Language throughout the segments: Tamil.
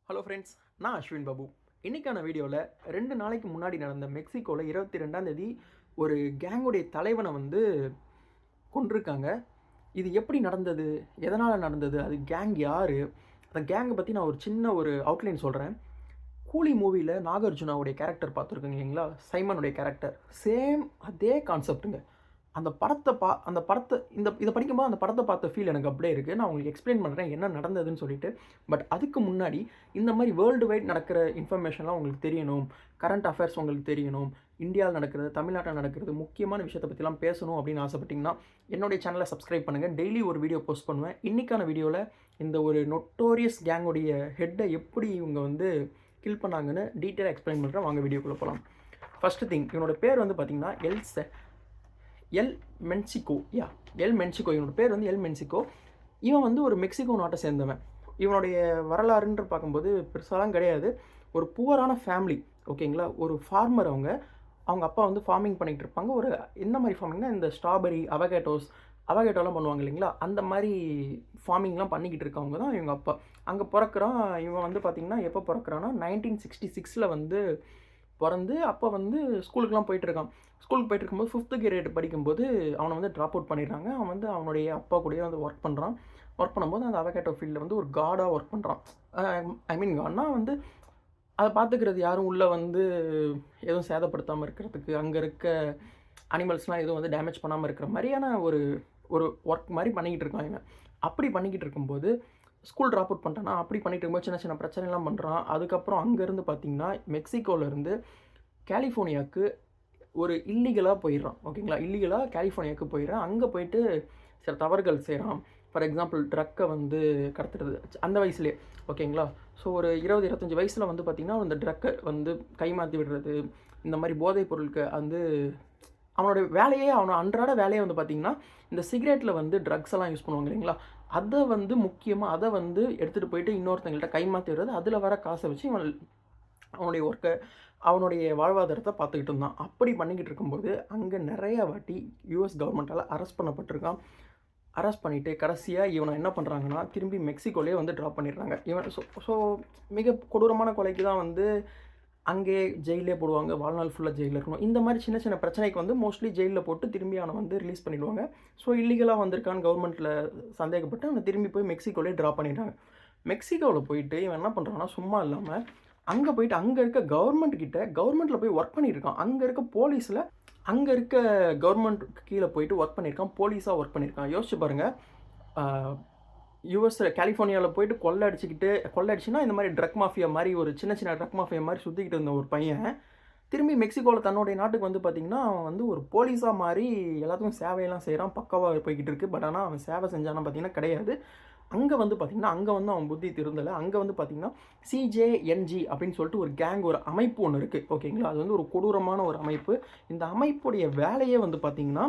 ஹலோ ஃப்ரெண்ட்ஸ், நான் அஸ்வின் பாபு. இன்றைக்கான வீடியோவில் 2 நாளைக்கு முன்னாடி நடந்த மெக்சிகோவில் 22ஆம் தேதி ஒரு கேங்குடைய தலைவனை கொன்றிருக்காங்க. இது எப்படி நடந்தது, எதனால் நடந்தது, அது கேங் யார், அந்த கேங்கை பற்றி நான் ஒரு சின்ன அவுட்லைன் சொல்கிறேன். கூலி மூவியில் நாகார்ஜுனாவுடைய கேரக்டர் பார்த்துருக்கீங்க இல்லைங்களா, சைமனுடைய கேரக்டர், சேம் அதே கான்செப்ட்டுங்க. அந்த படத்தை இதை படிக்கும்போது அந்த படத்தை பார்த்த ஃபீல் எனக்கு அப்படியே இருக்குது. நான் உங்களுக்கு எக்ஸ்பிளைன் பண்ணுறேன் என்ன நடந்ததுன்னு சொல்லிட்டு. பட் அதுக்கு முன்னாடி இந்த மாதிரி வேர்ல்டு வைட் நடக்கிற இன்ஃபர்மேஷன்லாம் உங்களுக்கு தெரியணும், கரண்ட் அஃபேர்ஸ் உங்களுக்கு தெரியணும், இந்தியாவில் நடக்கிறது, தமிழ்நாட்டில் நடக்கிறது, முக்கியமான விஷயத்தை பற்றிலாம் பேசணும் அப்படின்னு ஆசைப்பட்டிங்கன்னா என்னுடைய சேனலை சப்ஸ்கிரைப் பண்ணுங்கள். டெய்லி ஒரு வீடியோ போஸ்ட் பண்ணுவேன். இன்றைக்கான வீடியோவில் இந்த ஒரு நொட்டோரியஸ் கேங்குடைய ஹெட்டை எப்படி இவங்க கில் பண்ணாங்கன்னு டீட்டெயிலாக எக்ஸ்பிளைன் பண்ணுறேன். வாங்க வீடியோக்குள்ளே போகலாம். ஃபஸ்ட்டு திங், இவனோட பேர் பார்த்தீங்கன்னா எல் மென்சிகோ. எல் மென்சிகோ, இவனோட பேர் எல் மென்சிகோ. இவன் ஒரு மெக்சிகோ நாட்டை சேர்ந்தவன். இவனுடைய வரலாறுன்ற பார்க்கும்போது பெருசாலாம் கிடையாது. ஒரு புவரான ஃபேமிலி, ஓகேங்களா. ஒரு ஃபார்மர். அவங்க அப்பா ஃபார்மிங் பண்ணிகிட்டு இருப்பாங்க. எந்த மாதிரி ஃபார்மிங்னா, இந்த ஸ்ட்ராபெரி, அவகேட்டோலாம் பண்ணுவாங்க இல்லைங்களா, அந்த மாதிரி ஃபார்மிங்லாம் பண்ணிக்கிட்டு இருக்கவங்க தான் இவங்க அப்பா. அங்கே பிறக்கிறான். இவன் பார்த்திங்கன்னா எப்போ பிறக்கிறான்னா 1966 பிறந்து அப்போ ஸ்கூலுக்குலாம் போயிட்டுருக்கான். ஸ்கூலுக்கு போயிட்டு இருக்கும்போது 5th கிரேட் படிக்கும்போது அவனை ட்ராப் அவுட் பண்ணிடுறாங்க. அவன் அவனுடைய அப்பா கூடயே ஒர்க் பண்ணுறான். ஒர்க் பண்ணும்போது அந்த அவகேட்டோ ஃபீல்டில் ஒரு காடாக ஒர்க் பண்ணுறான். காட்னா அதை பார்த்துக்கிறது யாரும் உள்ளே எதுவும் சேதப்படுத்தாமல் இருக்கிறதுக்கு, அங்கே இருக்க அனிமல்ஸ்லாம் எதுவும் டேமேஜ் பண்ணாமல் இருக்கிற மாதிரியான ஒரு ஒர்க் மாதிரி பண்ணிக்கிட்டு இருக்கான் இவன். அப்படி பண்ணிக்கிட்டு இருக்கும்போது ஸ்கூல் ட்ராப் அவுட் பண்ணிட்டானா. அப்படி பண்ணிட்டு இருக்கும்போது சின்ன சின்ன பிரச்சனைலாம் பண்ணுறான். அதுக்கப்புறம் அங்கேருந்து பார்த்திங்கன்னா மெக்சிகோவிலேருந்து கலிஃபோர்னியாவுக்கு இல்லீகலாக போயிடுறான். ஓகேங்களா, இல்லீகலாக கலிஃபோர்னியாவுக்கு போயிடுறான். அங்கே போயிட்டு சில தவறுகள் செய்கிறான். ஃபார் எக்ஸாம்பிள் ட்ரக்கை கடத்துறது அந்த வயசுலேயே, ஓகேங்களா. ஸோ ஒரு 20-25 வயசில் பார்த்திங்கன்னா இந்த ட்ரக்கை கைமாற்றி விடுறது, இந்த மாதிரி போதைப் பொருளுக்கு அவனோட வேலையே, அன்றாட வேலையை பார்த்திங்கன்னா இந்த சிகரெட்டில் ட்ரக்ஸ் எல்லாம் யூஸ் பண்ணுவாங்க இல்லைங்களா, அதை முக்கியமாக அதை எடுத்துகிட்டு போயிட்டு இன்னொருத்தங்கள்ட்ட கைமாற்றி விடுறது, அதில் வர காசை வச்சு அவனுடைய ஒர்க்கை, அவனுடைய வாழ்வாதாரத்தை பார்த்துக்கிட்டு இருந்தான். அப்படி பண்ணிக்கிட்டு இருக்கும்போது அங்கே நிறையா வாட்டி யூஎஸ் கவர்மெண்ட்டால் அரெஸ்ட் பண்ணப்பட்டிருக்கான். அரெஸ்ட் பண்ணிவிட்டு கடைசியாக இவனை என்ன பண்ணுறாங்கன்னா திரும்பி மெக்சிகோலேயே ட்ராப் பண்ணிடுறாங்க. இவன் ஸோ மிக கொடூரமான கொலைக்கு தான் அங்கே ஜெயிலே போடுவாங்க. வாழ்நாள் ஃபுல்லாக ஜெயிலில் இருக்கணும். இந்த மாதிரி சின்ன சின்ன பிரச்சனைக்கு மோஸ்ட்லி ஜெயிலில் போட்டு திரும்பி அவனை ரிலீஸ் பண்ணிவிடுவாங்க. ஸோ இல்லீகலாக வந்திருக்கான்னு கவர்மெண்ட்டில் சந்தேகப்பட்டு அவனை திரும்பி போய் மெக்சிகோலேயே ட்ராப் பண்ணிடுறாங்க. மெக்சிகோவில் போயிட்டு இவன் என்ன பண்ணுறான்னா, சும்மா இல்லாமல் அங்கே போயிட்டு அங்கே இருக்க கவர்மெண்ட்டில் போய் ஒர்க் பண்ணியிருக்கான். அங்கே இருக்க போலீஸில், அங்கே இருக்க கவர்மெண்ட்டுக்கு கீழே போயிட்டு ஒர்க் பண்ணியிருக்கான். போலீஸாக ஒர்க் பண்ணியிருக்கான். யோசிச்சு பாருங்கள், யூஎஸ் கலிஃபோர்னியாவில் போயிட்டு கொள்ளடிச்சுன்னா இந்த மாதிரி ட்ரக் மாஃபியா மாதிரி சின்ன சின்ன ட்ரக் மாஃபியா மாதிரி சுற்றிக்கிட்டு இருந்த ஒரு பையன் திரும்பி மெக்சிகோவில் தன்னுடைய நாட்டுக்கு பார்த்திங்கன்னா அவன் ஒரு போலீஸாக மாதிரி எல்லாத்துக்கும் சேவையெல்லாம் செய்கிறான். பக்காவாக போய்கிட்டு இருக்குது. பட் ஆனால் அவன் சேவை செஞ்சானா பார்த்திங்கன்னா கிடையாது. அங்கே பார்த்திங்கன்னா அங்கே அவன் புத்தி திருந்தலை. அங்கே பார்த்திங்கன்னா சிஜேஎன்ஜி அப்படின்னு சொல்லிட்டு ஒரு கேங், ஒரு அமைப்பு ஒன்று இருக்குது, ஓகேங்களா. அது ஒரு கொடூரமான ஒரு அமைப்பு. இந்த அமைப்புடைய வேலையே பார்த்திங்கன்னா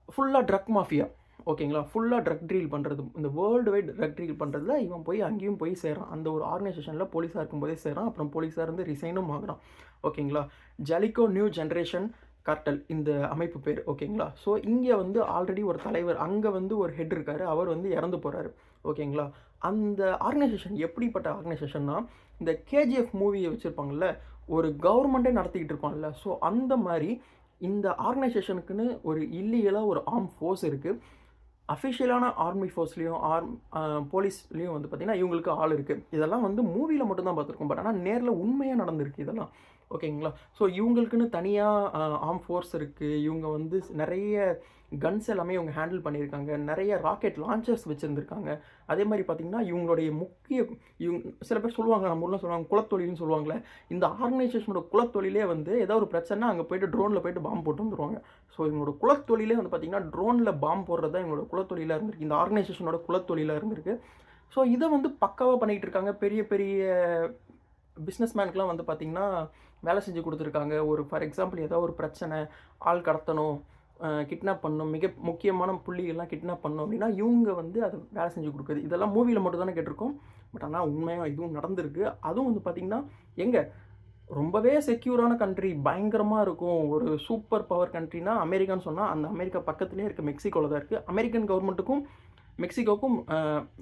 ஃபுல்லாக ட்ரக் மாஃபியா, ஓகேங்களா. ஃபுல்லாக ட்ரக் டீல் பண்ணுறது, இந்த வேர்ல்டு வைட் ட்ரக் டீல் பண்ணுறதுல இவன் போய் அங்கேயும் போய் சேரான். அந்த ஒரு ஆர்கனைசேஷனில் போலீஸாக இருக்கும்போதே சேரான். அப்புறம் போலீஸாக ரிசைனும் ஆகிறான், ஓகேங்களா. ஜலிகோ நியூ ஜென்ரேஷன் கார்டல் இந்த அமைப்பு பேர், ஓகேங்களா. ஸோ இங்கே ஆல்ரெடி ஒரு தலைவர், அங்கே ஒரு ஹெட் இருக்கார், அவர் இறந்து போகிறாரு, ஓகேங்களா. அந்த ஆர்கனைசேஷன் எப்படிப்பட்ட ஆர்கனைசேஷன்னா, இந்த கேஜிஎஃப் மூவியை வச்சுருப்பாங்கள்ல, ஒரு கவர்மெண்ட்டே நடத்திக்கிட்டு இருப்பாங்கல்ல, ஸோ அந்த மாதிரி இந்த ஆர்கனைசேஷனுக்குன்னு ஒரு இல்லீகலாக ஒரு ஆர்ம் ஃபோர்ஸ் இருக்குது. அஃபிஷியலான ஆர்மி ஃபோர்ஸ்லேயும் போலீஸ்லேயும் பார்த்திங்கன்னா இவங்களுக்கு ஆள் இருக்குது. இதெல்லாம் மூவியில் மட்டும்தான் பார்த்துருக்கோம். பட் ஆனால் நேரில் உண்மையாக நடந்திருக்கு இதெல்லாம், ஓகேங்களா. ஸோ இவங்களுக்குன்னு தனியாக ஆர்ம் ஃபோர்ஸ் இருக்குது. இவங்க நிறைய கன்ஸ் எல்லாமே இவங்க ஹேண்டில் பண்ணியிருக்காங்க. நிறைய ராக்கெட் லான்ச்சர்ஸ் வச்சுருந்துருக்காங்க. அதே மாதிரி பார்த்திங்கன்னா இவங்களுடைய சில பேர் சொல்லுவாங்க, நம்ம ஊரில் சொல்லுவாங்க குலத்தொழில்னு சொல்லுவாங்களே, இந்த ஆர்கனைசேஷனோட குலத்தொழிலே ஏதாவது ஒரு பிரச்சனை அங்கே போய்ட்டு ட்ரோனில் போய்ட்டு பாம்பு போட்டு வந்துடுவாங்க. ஸோ இவங்களோட குலத்தொழிலே பார்த்திங்கன்னா ட்ரோனில் பாம்பு போடுறது தான் இவங்களோட குலத்தொழிலாக இருந்திருக்கு. இந்த ஆர்கனைசேஷனோட குலத்தொழிலாக இருந்திருக்கு. ஸோ இதை பக்காவாக பண்ணிக்கிட்டு இருக்காங்க. பெரிய பெரிய பிஸ்னஸ்மேனுக்குலாம் பார்த்திங்கன்னா வேலை செஞ்சு கொடுத்துருக்காங்க. ஃபார் எக்ஸாம்பிள் ஏதாவது ஒரு பிரச்சனை, ஆள் கடத்தணும், கிட்னாப் பண்ணணும், மிக முக்கியமான புள்ளிகள்லாம் கிட்னாப் பண்ணணும் அப்படின்னா இவங்க அதை வேலை செஞ்சு கொடுக்குறது. இதெல்லாம் மூவியில் மட்டும் தானே கேட்டிருக்கோம். பட் ஆனால் உண்மையாக இதுவும் நடந்திருக்கு. அதுவும் பார்த்திங்கன்னா எங்கே ரொம்பவே செக்யூரான கண்ட்ரி, பயங்கரமாக இருக்கும். ஒரு சூப்பர் பவர் கண்ட்ரினா அமெரிக்கான்னு சொன்னால் அந்த அமெரிக்கா பக்கத்துலேயே இருக்குது, மெக்சிகோவில் தான் இருக்குது. அமெரிக்கன் கவர்மெண்ட்டுக்கும் மெக்சிகோக்கும்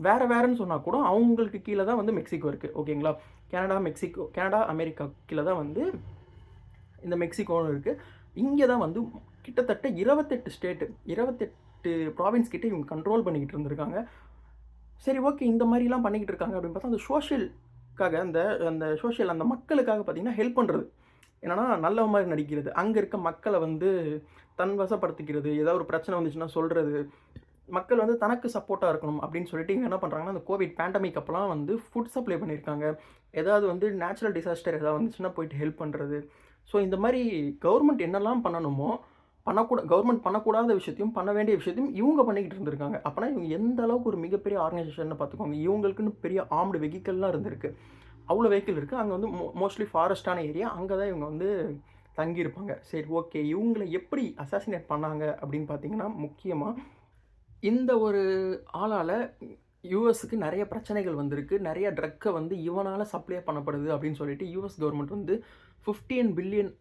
வேறுன்னு சொன்னால் கூட அவங்களுக்கு கீழே தான் வந்து மெக்சிகோ இருக்குது. ஓகேங்களா? கனடா அமெரிக்கா கீழே தான் வந்து இந்த மெக்சிகோன்னு இருக்குது. இங்கே தான் வந்து கிட்டத்தட்ட 28 ப்ராவின்ஸ் கிட்டே இவங்க கண்ட்ரோல் பண்ணிக்கிட்டு இருந்திருக்காங்க. சரி, ஓகே, இந்த மாதிரிலாம் பண்ணிக்கிட்டு இருக்காங்க அப்படின்னு பார்த்தா அந்த சோஷியலுக்காக அந்த மக்களுக்காக பார்த்தீங்கன்னா ஹெல்ப் பண்ணுறது. என்னன்னா நல்ல மாதிரி நடிக்கிறது, அங்கே இருக்க மக்களை வந்து தன் வசப்படுத்திக்கிறது, ஏதாவது ஒரு பிரச்சனை வந்துச்சுன்னா சொல்கிறது, மக்கள் வந்து தனக்கு சப்போர்ட்டாக இருக்கணும் அப்படின்னு சொல்லிட்டு இவங்க என்ன பண்ணுறாங்கன்னா, அந்த கோவிட் பேண்டமிக் அப்போலாம் வந்து ஃபுட் சப்ளை பண்ணியிருக்காங்க. ஏதாவது வந்து நேச்சுரல் டிசாஸ்டர் ஏதாவது வந்துச்சுன்னா போயிட்டு ஹெல்ப் பண்ணுறது. ஸோ இந்த மாதிரி கவர்மெண்ட் என்னெல்லாம் பண்ணணுமோ கவர்மெண்ட் பண்ணக்கூடாத விஷயத்தையும் பண்ண வேண்டிய விஷயத்தையும் இவங்க பண்ணிக்கிட்டு இருந்திருக்காங்க. அப்போனா இவங்க எந்த அளவுக்கு ஒரு மிகப்பெரிய ஆர்கனைசேஷன் பார்த்துக்கோங்க. இவங்களுக்குன்னு பெரிய ஆர்ம்டு வெஹிக்கல்லாம் இருந்திருக்கு. அவ்வளோ வெஹிக்கிள் இருக்குது. அங்கே வந்து மோஸ்ட்லி ஃபாரஸ்டான ஏரியா, அங்கே தான் இவங்க வந்து தங்கியிருப்பாங்க. சரி, ஓகே, இவங்களை எப்படி அசாசினேட் பண்ணாங்க அப்படின்னு பார்த்தீங்கன்னா, முக்கியமாக இந்த ஒரு ஆளால் யூஎஸ்க்கு நிறைய பிரச்சனைகள் வந்திருக்கு. நிறைய ட்ரக்கை வந்து இவனால் சப்ளை பண்ணப்படுது அப்படின்னு சொல்லிட்டு யூஎஸ் கவர்மெண்ட் வந்து $15 பில்லியன்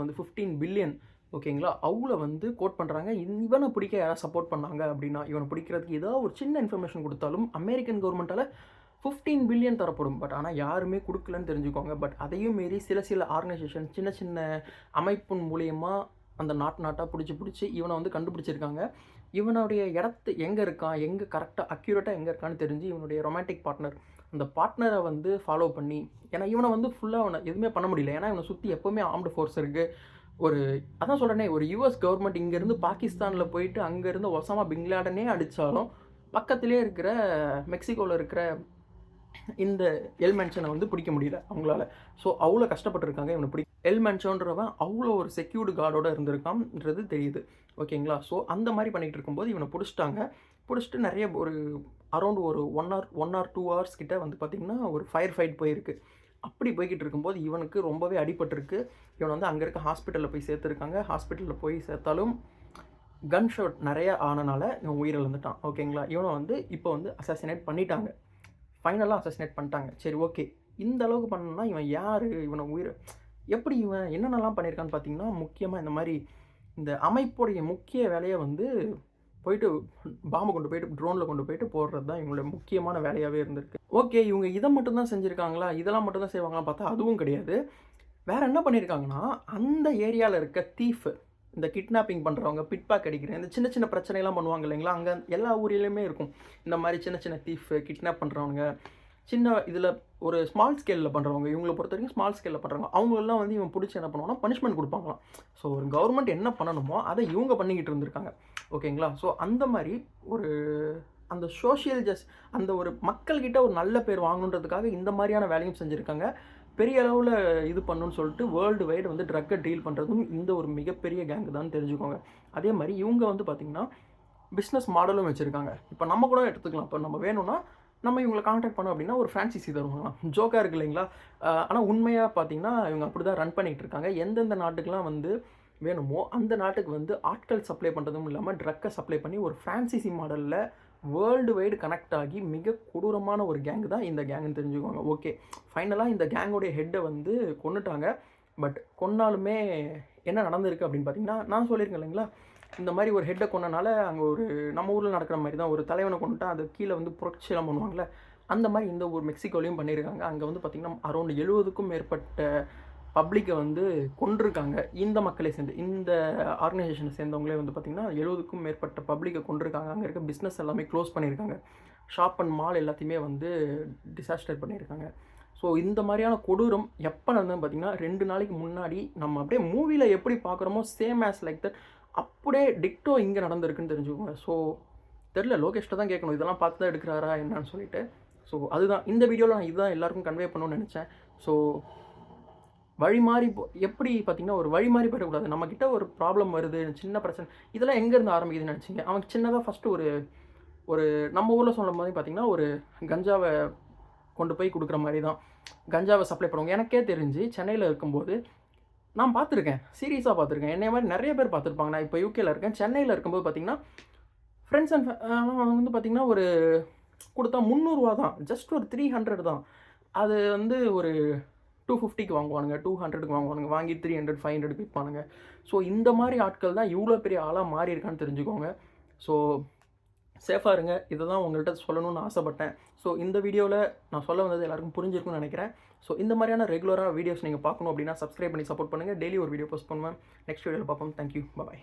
வந்து 15 பில்லியன், ஓகேங்களா, அவ்வளோ வந்து கோட் பண்ணுறாங்க. இவனை பிடிக்க யாராவது சப்போர்ட் பண்ணாங்க அப்படின்னா, இவனை பிடிக்கிறதுக்கு ஏதாவது ஒரு சின்ன இன்ஃபர்மேஷன் கொடுத்தாலும் அமெரிக்கன் கவர்மெண்ட்டால் 15 பில்லியன் தரப்படும். பட் ஆனால் யாருமே கொடுக்கலன்னு தெரிஞ்சுக்கோங்க. பட் அதையும் மீறி சில ஆர்கனைசேஷன் சின்ன சின்ன அமைப்பின் மூலியமாக அந்த நாட்டாக பிடிச்சி இவனை வந்து கண்டுபிடிச்சிருக்காங்க. இவனுடைய இடத்து எங்கே இருக்கான், எங்கே கரெக்டாக அக்யூரேட்டாக எங்கே இருக்கான்னு தெரிஞ்சு இவனுடைய ரொமான்டிக் பார்ட்னர், அந்த பார்ட்னரை வந்து ஃபாலோ பண்ணி, ஏன்னா இவனை வந்து ஃபுல்லாக அவனை எதுவுமே பண்ண முடியல. ஏன்னா இவனை சுற்றி எப்போவுமே ஆர்ம்டு ஃபோர்ஸ் இருக்குது. அதான் சொல்கிறேனே, ஒரு யூஎஸ் கவர்மெண்ட் இங்கேருந்து பாகிஸ்தானில் போயிட்டு அங்கேருந்து ஒசாமா பின் லாடனே அடித்தாலும் பக்கத்திலே இருக்கிற மெக்சிகோவில் இருக்கிற இந்த எல் மென்ஷனை வந்து பிடிக்க முடியல அவங்களால. ஸோ அவ்வளோ கஷ்டப்பட்டுருக்காங்க இவனை எல் மென்ஷன்றவன் அவ்வளோ ஒரு செக்யூர்டு கார்டோடு இருந்திருக்கான்ன்றது தெரியுது. ஓகேங்களா? ஸோ அந்த மாதிரி பண்ணிகிட்டு இருக்கும்போது இவனை பிடிச்சிட்டு நிறைய ஒரு அரௌண்ட் ஒரு 1 or 2 hours கிட்ட வந்து பார்த்திங்கன்னா ஒரு ஃபயர் ஃபைட் போயிருக்கு. அப்படி போய்கிட்டு இருக்கும்போது இவனுக்கு ரொம்பவே அடிபட்டிருக்கு. இவனை வந்து அங்கே இருக்க ஹாஸ்பிட்டலில் போய் சேர்த்துருக்காங்க. ஹாஸ்பிட்டலில் போய் சேர்த்தாலும் கன் ஷாட் நிறையா ஆனனால இவன் உயிரிழந்துட்டான். ஓகேங்களா? இவனை வந்து இப்போ வந்து அசாசினேட் பண்ணிட்டாங்க. ஃபைனலாக அசாசினேட் பண்ணிட்டாங்க. சரி, ஓகே, இந்த அளவுக்கு பண்ணணும்னா இவன் யார், இவனை எப்படி இவன் என்னென்னலாம் பண்ணியிருக்கான்னு பார்த்தீங்கன்னா, முக்கியமாக இந்த மாதிரி இந்த அமைப்புடைய முக்கிய வேலையை வந்து போயிட்டு பாம்பை கொண்டு போயிட்டு ட்ரோனில் கொண்டு போயிட்டு போடுறது தான் இவங்களோட முக்கியமான வேலையாகவே இருந்திருக்கு. ஓகே, இவங்க இதை மட்டும்தான் செஞ்சுருக்காங்களா, இதெல்லாம் மட்டும்தான் செய்வாங்களா பார்த்தா அதுவும் கிடையாது. வேறு என்ன பண்ணியிருக்காங்கன்னா, அந்த ஏரியாவில் இருக்க தீஃப், இந்த கிட்னாப்பிங் பண்ணுறவங்க, பிட்பாக் அடிக்கிறேன், இந்த சின்ன சின்ன பிரச்சனைலாம் பண்ணுவாங்க இல்லைங்களா, அங்கே எல்லா ஊர்லேயுமே இருக்கும் இந்த மாதிரி சின்ன தீஃப், கிட்னாப் பண்ணுறவங்க, சின்ன இதில் ஒரு ஸ்மால் ஸ்கேலில் பண்ணுறவங்க, இவங்களை பொறுத்த வரைக்கும் ஸ்மால் ஸ்கேலில் பண்ணுறவங்க, அவங்களெல்லாம் வந்து இவன் பிடிச்சி என்ன பண்ணுவாங்கன்னா பனிஷ்மெண்ட் கொடுப்பாங்களாம். ஸோ ஒரு கவர்மெண்ட் என்ன பண்ணணுமோ அதை இவங்க பண்ணிக்கிட்டு இருந்திருக்காங்க. ஓகேங்களா? ஸோ அந்த மாதிரி ஒரு அந்த சோஷியல் அந்த ஒரு மக்கள்கிட்ட ஒரு நல்ல பேர் வாங்கணுன்றதுக்காக இந்த மாதிரியான வேலையும் செஞ்சுருக்காங்க. பெரிய அளவில் இது பண்ணணும்னு சொல்லிட்டு வேர்ல்டு வைடு வந்து ட்ரக்கை டீல் பண்ணுறதும் இந்த ஒரு மிகப்பெரிய கேங்கு தான் தெரிஞ்சுக்கோங்க. அதே மாதிரி இவங்க வந்து பார்த்திங்கன்னா பிஸ்னஸ் மாடலும் வச்சுருக்காங்க. இப்போ நம்ம கூட எடுத்துக்கலாம். இப்போ நம்ம வேணும்னா நம்ம இவங்களை கான்டாக்ட் பண்ணோம் அப்படின்னா ஒரு ஃப்ரான்சைசி தருவாங்களாம். ஜோக்காக இருக்குது இல்லைங்களா? ஆனால் உண்மையாக பார்த்தீங்கன்னா இவங்க அப்படி தான் ரன் பண்ணிகிட்டு இருக்காங்க. எந்தெந்த நாட்டுக்கெலாம் வந்து வேணுமோ அந்த நாட்டுக்கு வந்து ஆட்கள் சப்ளை பண்ணுறதும் இல்லாமல் ட்ரக்கை சப்ளை பண்ணி ஒரு ஃப்ரான்சைசி மாடலில் வேர்ல்டு வைடு கனெக்ட் ஆகி மிக கொடூரமான ஒரு கேங்கு தான் இந்த கேங்குன்னு தெரிஞ்சுக்கோங்க. ஓகே, ஃபைனலாக இந்த கேங்கோடைய ஹெட்டை வந்து கொன்னுட்டாங்க. பட் கொன்னாலுமே என்ன நடந்திருக்கு அப்படின்னு பார்த்தீங்கன்னா, நான் சொல்லியிருக்கேன் இல்லைங்களா, இந்த மாதிரி ஒரு ஹெட்டை கொண்டனால அங்கே ஒரு நம்ம ஊரில் நடக்கிற மாதிரி தான் ஒரு தலைவனை கொண்டுட்டா அது கீழே வந்து புரட்சியெல்லாம் பண்ணுவாங்கள்ல, அந்த மாதிரி இந்த ஒரு மெக்சிகோலையும் பண்ணியிருக்காங்க. அங்கே வந்து பார்த்திங்கன்னா அரௌண்ட் 70க்கும் மேற்பட்ட பப்ளிக்கை வந்து கொண்டிருக்காங்க. இந்த மக்களை சேர்ந்து இந்த ஆர்கனைசேஷனை சேர்ந்தவங்களே வந்து பார்த்திங்கன்னா 70க்கும் மேற்பட்ட பப்ளிக்கை கொண்டிருக்காங்க. அங்கே இருக்க பிஸ்னஸ் எல்லாமே க்ளோஸ் பண்ணியிருக்காங்க. ஷாப் அண்ட் மால் எல்லாத்தையுமே வந்து டிசாஸ்டர் பண்ணியிருக்காங்க. ஸோ இந்த மாதிரியான கொடூரம் எப்போ நடந்ததுன்னு பார்த்திங்கன்னா 2 நாளைக்கு முன்னாடி நம்ம அப்படியே மூவியில் எப்படி பார்க்குறோமோ சேம் ஆஸ் லைக் தட் அப்படியே டிக்டோ இங்கே நடந்திருக்குன்னு தெரிஞ்சுக்கோங்க. ஸோ தெரில, லோகேஷ்ட தான் கேட்கணும் இதெல்லாம் பார்த்து தான் எடுக்கிறாரா என்னன்னு சொல்லிட்டு. ஸோ அதுதான் இந்த வீடியோவில் நான் இதுதான் எல்லாருக்கும் கன்வே பண்ணணும்னு நினச்சேன். ஸோ வழி மாறி எப்படி பார்த்திங்கன்னா ஒரு வழி மாறி போயிடக்கூடாது. நம்மக்கிட்ட ஒரு ப்ராப்ளம் வருது, சின்ன பிரச்சனை, இதெல்லாம் எங்கேருந்து ஆரம்பிக்குதுன்னு நினச்சிங்க. அவங்க சின்னதாக ஃபஸ்ட்டு ஒரு நம்ம ஊரில் சொல்கிற மாதிரி பார்த்திங்கன்னா ஒரு கஞ்சாவை கொண்டு போய் கொடுக்குற மாதிரி தான் கஞ்சாவை சப்ளை பண்ணுவாங்க. எனக்கே தெரிஞ்சு சென்னையில் இருக்கும்போது நான் பார்த்துருக்கேன், சீரியஸாக பார்த்துருக்கேன். என்னை மாதிரி நிறைய பேர் பார்த்துருப்பாங்க. நான் இப்போ யூகேயில் இருக்கேன். சென்னையில் இருக்கும்போது பார்த்திங்கன்னா ஃப்ரெண்ட்ஸ் அண்ட் வந்து பார்த்திங்கன்னா ஒரு கொடுத்தா 300 தான், ஜஸ்ட் ஒரு 300 தான். அது வந்து ஒரு 250க்கு வாங்குவானுங்க, 200க்கு வாங்குவானுங்க, வாங்கி 300 500க்கு விற்பானுங்க. ஸோ இந்த மாதிரி ஆட்கள் தான் இவ்வளோ பெரிய ஆளாக மாறி இருக்கான்னு தெரிஞ்சுக்கோங்க. ஸோ சேஃபாக இருங்க. இதை தான் உங்கள்கிட்ட சொல்லணும்னு ஆசைப்பட்டேன். ஸோ இந்த வீடியோவில் நான் சொல்ல வந்தது எல்லாருக்கும் புரிஞ்சிருக்கும்னு நினைக்கிறேன். ஸோ இந்த மாதிரியான ரெகுலராக வீடியோஸ் நீங்கள் பார்க்கணும் அப்படின்னா சப்ஸ்கிரைப் பண்ணி சப்போர்ட் பண்ணுங்கள். டெய்லி ஒரு வீடியோ போஸ்ட் பண்ணுவேன். நெக்ஸ்ட் வீடியோவில் பார்ப்போம். தேங்க்யூ. பாய்.